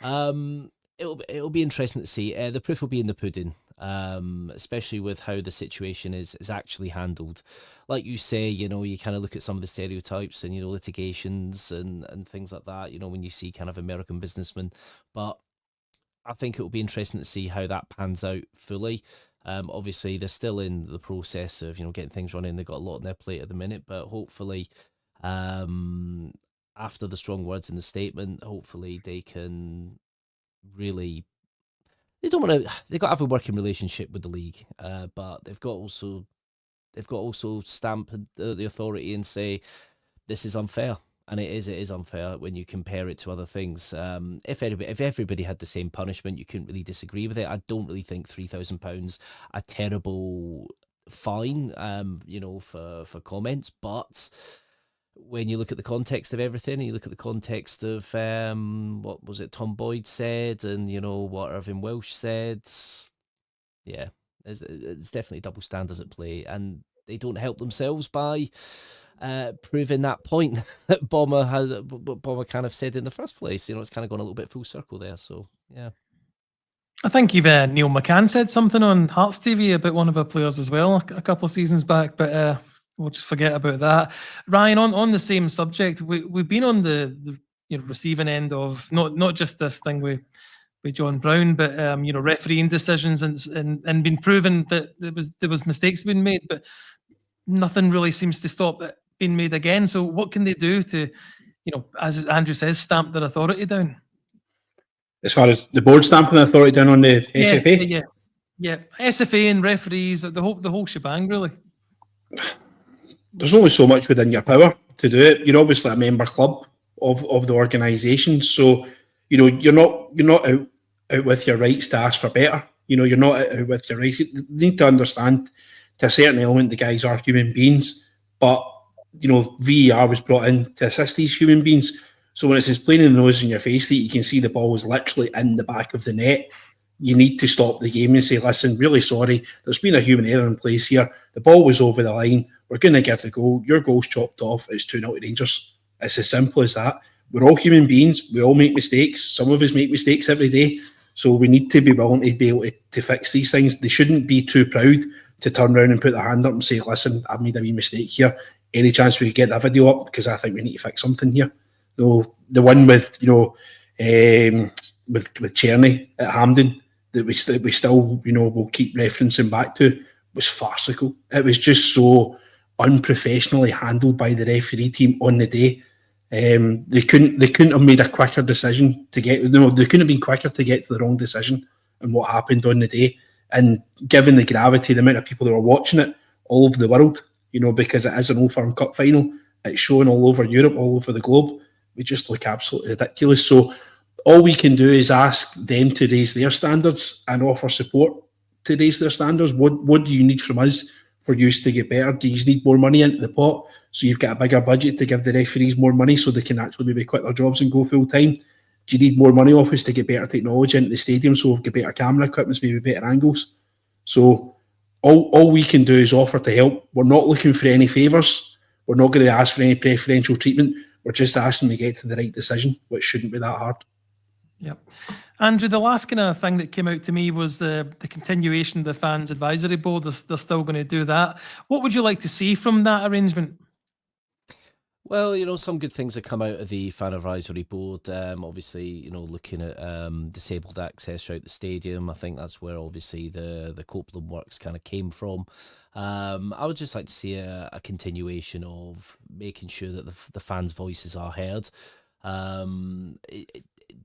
It'll be interesting to see. The proof will be in the pudding. Especially with how the situation is actually handled. Like you say, you kind of look at some of the stereotypes and, litigations and things like that, when you see kind of American businessmen. But I think it will be interesting to see how that pans out fully. Obviously, they're still in the process of, getting things running. They've got a lot on their plate at the minute, but hopefully, after the strong words in the statement, hopefully they can really... They've got to have a working relationship with the league, but they've got also stamp the authority and say this is unfair, and it is unfair when you compare it to other things. If everybody had the same punishment, you couldn't really disagree with it. I don't really think £3,000 a terrible fine, for comments, but when you look at the context of everything, and you look at the context of what was it Tom Boyd said, and what Irving Welsh said, yeah, it's definitely double standards at play, and they don't help themselves by proving that point that Bomber kind of said in the first place. It's kind of gone a little bit full circle there. So yeah. I think even Neil McCann said something on Hearts TV about one of our players as well a couple of seasons back, but we'll just forget about that. Ryan, on the same subject, we've been on the receiving end of not just this thing with John Brown, but refereeing decisions and been proven that there was mistakes being made, but nothing really seems to stop it being made again. So what can they do to, as Andrew says, stamp their authority down? As far as the board stamping the authority down on the SFA? Yeah. SFA and referees, the whole shebang, really. There's only so much within your power to do it. You're obviously a member club of the organisation, so you're not out with your rights to ask for better. You're not out with your rights. You need to understand, to a certain element, the guys are human beings, but VAR was brought in to assist these human beings. So when it's as plain in the nose in your face that you can see the ball was literally in the back of the net, you need to stop the game and say, listen, really sorry, there's been a human error in place here. The ball was over the line. We're going to give the goal. Your goal's chopped off. It's 2-0 to Rangers. It's as simple as that. We're all human beings. We all make mistakes. Some of us make mistakes every day. So we need to be willing to be able to fix these things. They shouldn't be too proud to turn around and put their hand up and say, listen, I've made a wee mistake here. Any chance we could get that video up? Because I think we need to fix something here. The one with, with Cherny at Hampden that we still, will keep referencing back to was farcical. It was just so unprofessionally handled by the referee team on the day. They couldn't have made a quicker decision to get. No, they couldn't have been quicker to get to the wrong decision and what happened on the day. And given the gravity, the amount of people that were watching it all over the world, because it is an Old Firm Cup final, it's shown all over Europe, all over the globe. We just look absolutely ridiculous. So all we can do is ask them to raise their standards and offer support to raise their standards. What do you need from us for you to get better? Do you need more money into the pot so you've got a bigger budget to give the referees more money so they can actually maybe quit their jobs and go full time? Do you need more money off us to get better technology into the stadium so we've got better camera equipment, maybe better angles? So all we can do is offer to help. We're not looking for any favours. We're not going to ask for any preferential treatment. We're just asking them to get to the right decision, which shouldn't be that hard. Yep. Andrew, the last kind of thing that came out to me was the continuation of the Fans Advisory Board. They're still going to do that. What would you like to see from that arrangement? Well, some good things have come out of the Fan Advisory Board. Obviously, looking at disabled access throughout the stadium. I think that's where obviously the Copeland works kind of came from. I would just like to see a continuation of making sure that the fans' voices are heard.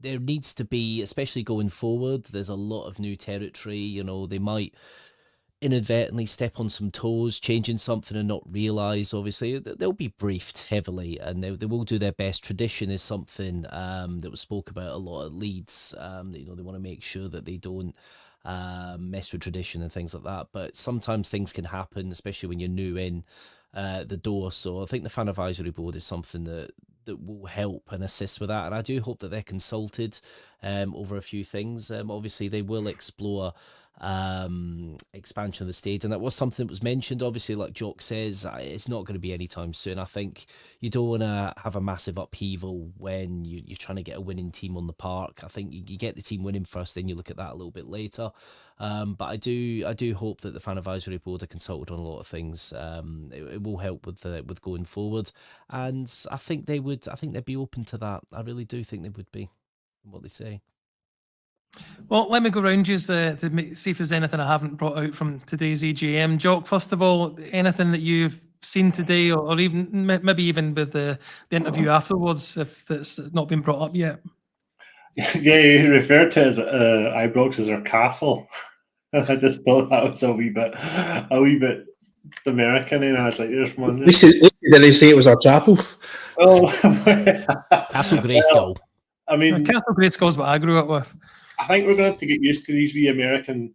There needs to be, especially going forward, there's a lot of new territory. They might inadvertently step on some toes, changing something and not realise. Obviously, they'll be briefed heavily, and they will do their best. Tradition is something that was spoke about a lot at Leeds. They want to make sure that they don't mess with tradition and things like that. But sometimes things can happen, especially when you're new in the door. So I think the Fan Advisory Board is something that will help and assist with that. And I do hope that they're consulted over a few things. Obviously, they will explore expansion of the stadium, and that was something that was mentioned. Obviously, like Jock says, it's not going to be anytime soon. I think you don't want to have a massive upheaval when you're trying to get a winning team on the park. I think you get the team winning first, then you look at that a little bit later. But I do hope that the Fan Advisory Board are consulted on a lot of things. It will help with going forward, and I think they'd be open to that. I really do think they would be, from what they say. Well, let me go round you to see if there's anything I haven't brought out from today's EGM. Jock, first of all, anything that you've seen today, or even maybe even with the interview afterwards, if that's not been brought up yet? Yeah, you referred to Ibrox as our castle. I just thought that was a wee bit American, and I was like, "There's one." Did they say it was our chapel? Oh, Castle Grayskull. I mean, Castle Grayskull is what I grew up with. I think we're going to have to get used to these wee American,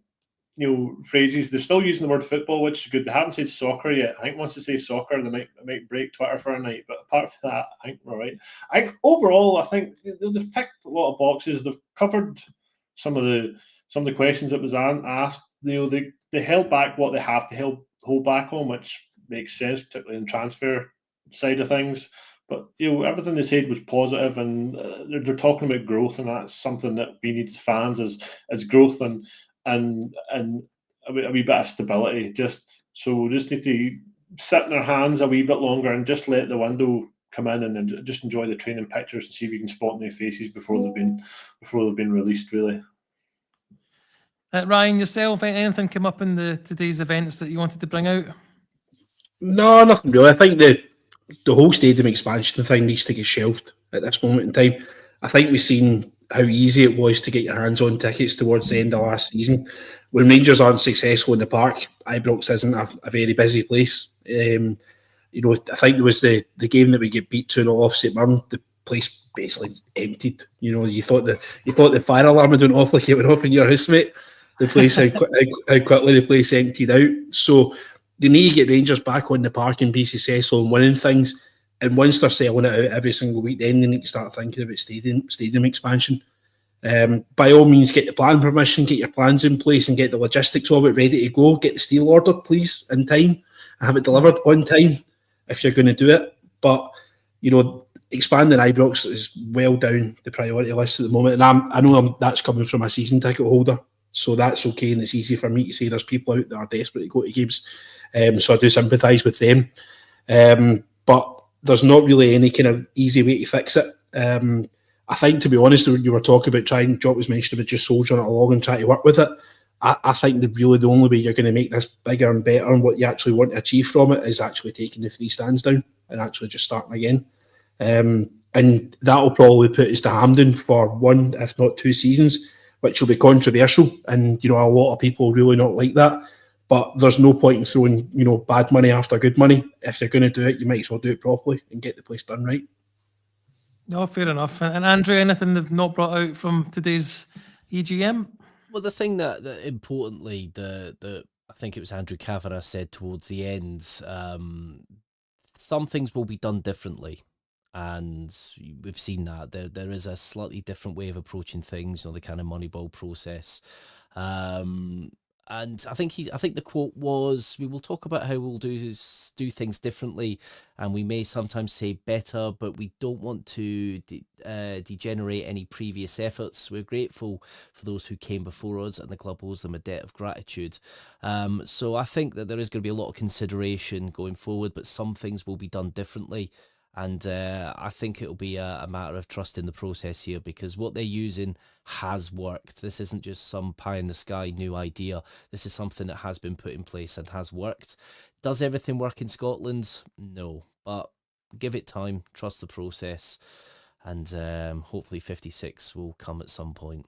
phrases. They're still using the word football, which is good. They haven't said soccer yet. I think once they say soccer, they might break Twitter for a night. But apart from that, I think we're right. Overall, I think they've ticked a lot of boxes. They've covered some of the questions that was asked. They held back what they have to hold back on, which makes sense, particularly in the transfer side of things. But everything they said was positive, and they're talking about growth, and that's something that we need as fans as growth and a wee bit of stability. So we just need to sit in our hands a wee bit longer and just let the window come in and just enjoy the training pictures and see if we can spot new faces before they've been released. Really. Ryan, yourself, anything come up in today's events that you wanted to bring out? No, nothing really. I think the whole stadium expansion thing needs to get shelved at this moment in time. I think we've seen how easy it was to get your hands on tickets towards the end of last season. When Rangers aren't successful in the park, Ibrox isn't a very busy place. I think there was the game that we get beat 2-0 off St Mirren. The place basically emptied. You thought the fire alarm had went off like it went off in your house, mate. The place how quickly the place emptied out. So they need to get Rangers back on the park and be successful and winning things. And once they're selling it out every single week, then they need to start thinking about stadium expansion. By all means, get the plan permission, get your plans in place, and get the logistics of it ready to go. Get the steel ordered, please, in time, and have it delivered on time if you're going to do it. But expanding Ibrox is well down the priority list at the moment, and I know that's coming from a season ticket holder, so that's okay, and it's easy for me to say there's people out there are desperate to go to games. So I do sympathise with them. But there's not really any kind of easy way to fix it. I think, to be honest, you were talking about Jock was mentioning about just soldiering it along and trying to work with it. I think the only way you're going to make this bigger and better and what you actually want to achieve from it is actually taking the 3 stands down and actually just starting again. And that'll probably put us to Hampden for 1, if not 2 seasons, which will be controversial. And, a lot of people really not like that. But there's no point in throwing, bad money after good money. If you're going to do it, you might as well do it properly and get the place done right. No, fair enough. And Andrew, anything they've not brought out from today's EGM? Well, the thing that importantly, I think it was Andrew Cavenagh said towards the end, some things will be done differently. And we've seen that. There is a slightly different way of approaching things, the kind of Moneyball process. And I think the quote was, "We will talk about how we'll do things differently, and we may sometimes say better, but we don't want to degenerate any previous efforts. We're grateful for those who came before us, and the club owes them a debt of gratitude." So I think that there is going to be a lot of consideration going forward, but some things will be done differently. And I think it'll be a matter of trust in the process here, because what they're using has worked. This isn't just some pie in the sky new idea. This is something that has been put in place and has worked. Does everything work in Scotland? No, but give it time, trust the process, and hopefully 56 will come at some point.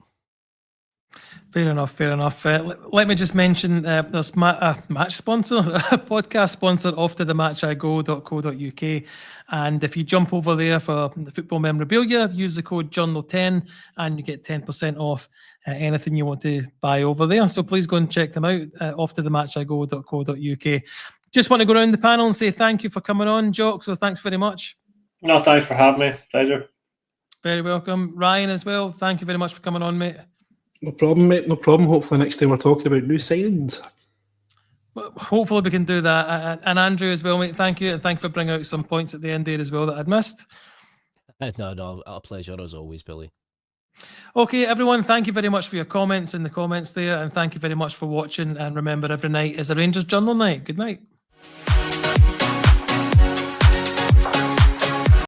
Fair enough, fair enough. Let me just mention there's a match sponsor, a podcast sponsor, offtothematchigo.co.uk. And if you jump over there for the football memorabilia, use the code Journal10 and you get 10% off anything you want to buy over there. So please go and check them out, offtothematchigo.co.uk. Just want to go around the panel and say thank you for coming on, Jock. So thanks very much. No, thanks for having me. Pleasure. Very welcome. Ryan as well. Thank you very much for coming on, mate. No problem, mate. No problem. Hopefully next time we're talking about new signings. Well, hopefully we can do that. And Andrew as well, mate. Thank you. And thank you for bringing out some points at the end there as well that I'd missed. No, a pleasure as always, Billy. Okay, everyone, thank you very much for your comments in the comments there. And thank you very much for watching. And remember, every night is a Rangers Journal night. Good night.